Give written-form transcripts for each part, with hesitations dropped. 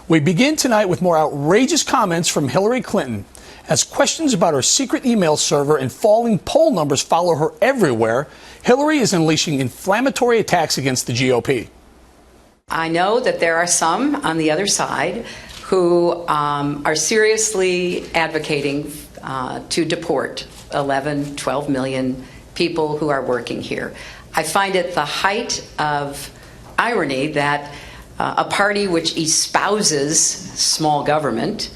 We begin tonight with more outrageous comments from Hillary Clinton as questions about her secret email server and falling poll numbers follow her everywhere. Hillary is unleashing inflammatory attacks against the GOP. I know that there are some on the other side who are seriously advocating to deport 11, 12 million people who are working here. I find it the height of irony that a party which espouses small government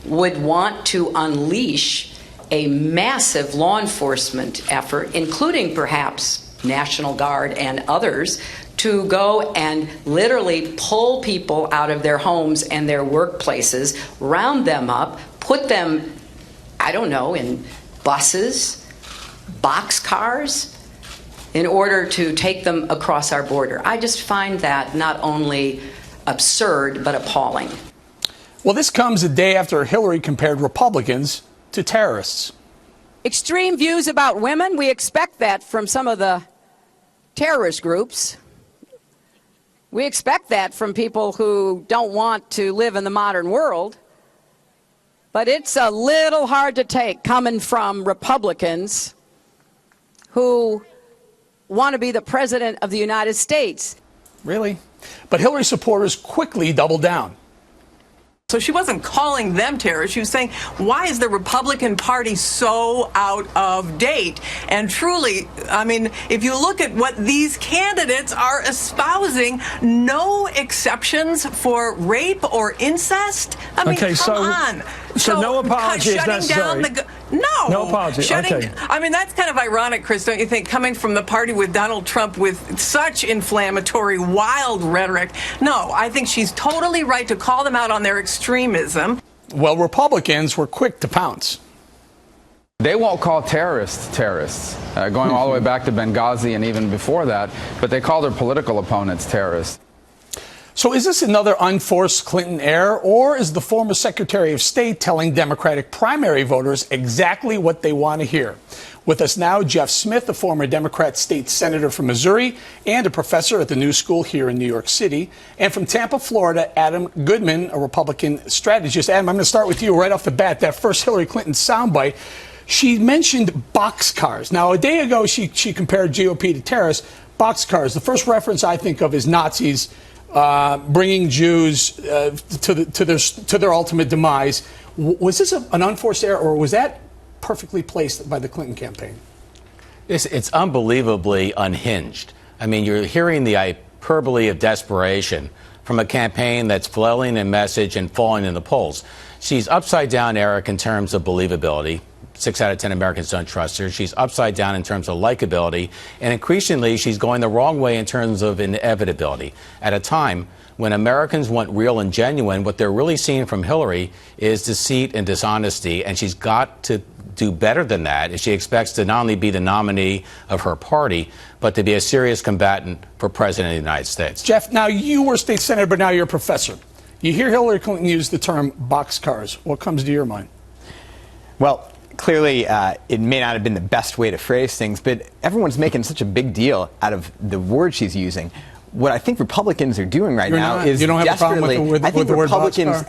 would want to unleash a massive law enforcement effort, including perhaps National Guard and others, to go and literally pull people out of their homes and their workplaces, round them up, put them, I don't know, in buses, boxcars, in order to take them across our border. I just find that not only absurd, but appalling. Well, this comes a day after Hillary compared Republicans to terrorists. Extreme views about women, we expect that from some of the terrorist groups. We expect that from people who don't want to live in the modern world. But it's a little hard to take coming from Republicans who want to be the president of the United States. Really? But Hillary supporters quickly doubled down. So she wasn't calling them terrorists. She was saying, why is the Republican Party so out of date? And truly, I mean, if you look at what these candidates are espousing, no exceptions for rape or incest. I mean, okay, come on. So no apology is necessary. No apology. Okay. I mean, that's kind of ironic, Chris, don't you think, coming from the party with Donald Trump with such inflammatory, wild rhetoric. No, I think she's totally right to call them out on their extremism. Well, Republicans were quick to pounce. They won't call terrorists going all the way back to Benghazi and even before that, but they call their political opponents terrorists. So is this another unforced Clinton error, or is the former Secretary of State telling Democratic primary voters exactly what they want to hear? With us now, Jeff Smith, a former Democrat state senator from Missouri and a professor at the New School here in New York City. And from Tampa, Florida, Adam Goodman, a Republican strategist. Adam, I'm going to start with you right off the bat. That first Hillary Clinton soundbite, she mentioned boxcars. Now, a day ago, she compared GOP to terrorists. Boxcars, the first reference I think of is Nazis bringing Jews to their ultimate demise. Was this an unforced error, or was that perfectly placed by the Clinton campaign? It's unbelievably unhinged. I mean, you're hearing the hyperbole of desperation from a campaign that's flailing in message and falling in the polls. She's upside down, Eric, in terms of believability. 6 out of 10 Americans don't trust her. She's upside down in terms of likability. And increasingly, she's going the wrong way in terms of inevitability. At a time when Americans want real and genuine, what they're really seeing from Hillary is deceit and dishonesty. And she's got to do better than that if she expects to not only be the nominee of her party, but to be a serious combatant for president of the United States. Jeff, now you were state senator, but now you're a professor. You hear Hillary Clinton use the term boxcars. What comes to your mind? Well, clearly, it may not have been the best way to phrase things, but everyone's making such a big deal out of the word she's using. What I think Republicans are doing right now is desperately, I think Republicans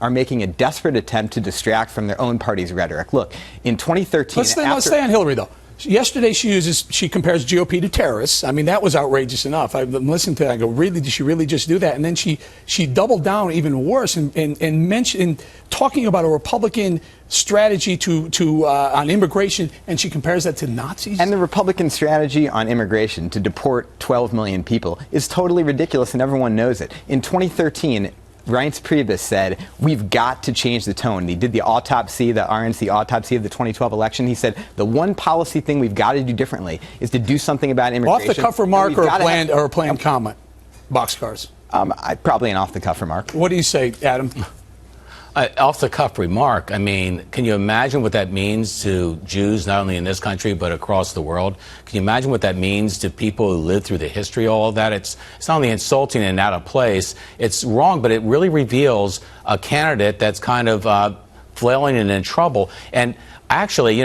are making a desperate attempt to distract from their own party's rhetoric. Look, in 2013, let's stay on Hillary, though. Yesterday, she compares GOP to terrorists. I mean, that was outrageous enough. I've been listening to that. I go, really? Did she really just do that? And then she doubled down even worse and mentioned talking about a Republican strategy on immigration, and she compares that to Nazis. And the Republican strategy on immigration to deport 12 million people is totally ridiculous, and everyone knows it. In 2013, Reince Priebus said, we've got to change the tone. He did the autopsy, the RNC autopsy of the 2012 election. He said, the one policy thing we've got to do differently is to do something about immigration. Off-the-cuff remark or a planned comment? Boxcars. Probably an off-the-cuff remark. What do you say, Adam? Off-the-cuff remark. I mean, can you imagine what that means to Jews, not only in this country, but across the world? Can you imagine what that means to people who lived through the history of all of that? It's not only insulting and out of place, it's wrong, but it really reveals a candidate that's kind of flailing and in trouble. And actually,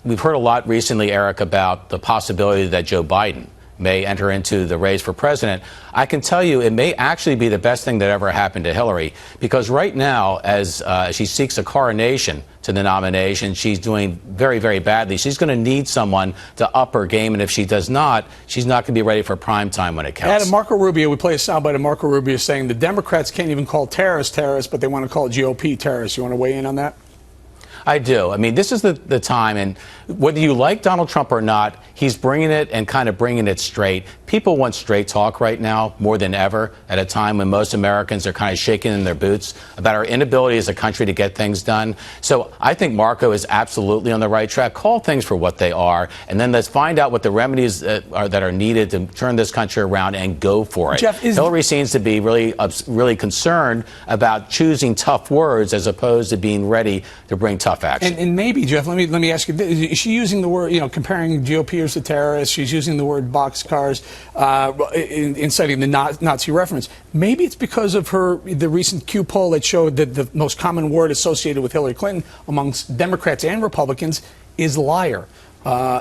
we've heard a lot recently, Eric, about the possibility that Joe Biden may enter into the race for president, I can tell you it may actually be the best thing that ever happened to Hillary, because right now, as she seeks a coronation to the nomination, she's doing very, very badly. She's going to need someone to up her game, and if she does not, she's not going to be ready for prime time when it counts. Adam, Marco Rubio, we play a soundbite of Marco Rubio saying the Democrats can't even call terrorists terrorists, but they want to call GOP terrorists. You want to weigh in on that? I do. I mean, this is the time, and whether you like Donald Trump or not, he's bringing it and kind of bringing it straight. People want straight talk right now more than ever, at a time when most Americans are kind of shaking in their boots about our inability as a country to get things done. So I think Marco is absolutely on the right track. Call things for what they are, and then let's find out what the remedies that are needed to turn this country around and go for it. Jeff, Hillary seems to be really concerned about choosing tough words as opposed to being ready to bring tough action. And maybe, Jeff, let me ask you, is she using the word, comparing GOPers to terrorists? She's using the word boxcars, inciting the Nazi reference. Maybe it's because of the recent Q poll that showed that the most common word associated with Hillary Clinton amongst Democrats and Republicans is liar.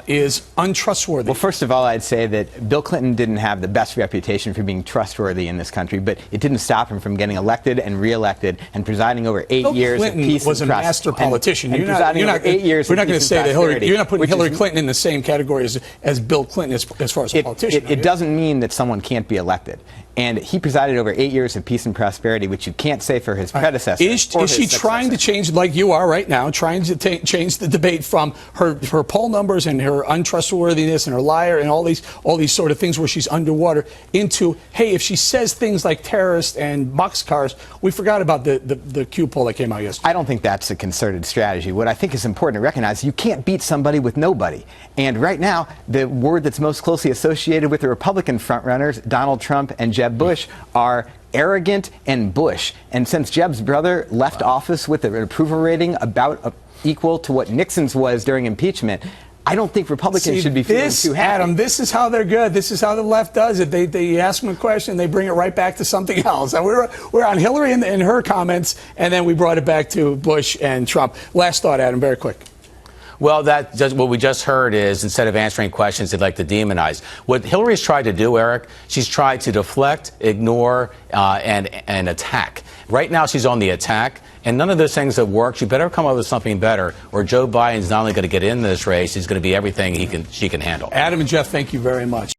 Is untrustworthy. Well, first of all, I'd say that Bill Clinton didn't have the best reputation for being trustworthy in this country, but it didn't stop him from getting elected and reelected and presiding over 8 years Clinton of peace was and a trust. master politician. We're not going to say that Hillary. You're not putting Hillary Clinton in the same category as Bill Clinton as far as a politician. It doesn't mean that someone can't be elected. And he presided over 8 years of peace and prosperity, which you can't say for his predecessor. Is she trying to change, like you are right now, trying to change the debate from her poll numbers and her untrustworthiness and her liar and all these sort of things where she's underwater into, hey, if she says things like terrorist and boxcars, we forgot about the Q poll that came out yesterday. I don't think that's a concerted strategy. What I think is important to recognize, you can't beat somebody with nobody. And right now, the word that's most closely associated with the Republican frontrunners, Donald Trump and Jeb Bush, are arrogant and Bush. And since Jeb's brother left office with an approval rating about equal to what Nixon's was during impeachment, I don't think Republicans should be feeling too happy. Adam, this is how they're good. This is how the left does it. They ask them a question, they bring it right back to something else. And we're on Hillary and her comments, and then we brought it back to Bush and Trump. Last thought, Adam, very quick. Well, what we just heard is, instead of answering questions, they'd like to demonize. What Hillary's tried to do, Eric, she's tried to deflect, ignore, and attack. Right now, she's on the attack, and none of those things have worked. You better come up with something better, or Joe Biden's not only going to get in this race, he's going to be everything she can handle. Adam and Jeff, thank you very much.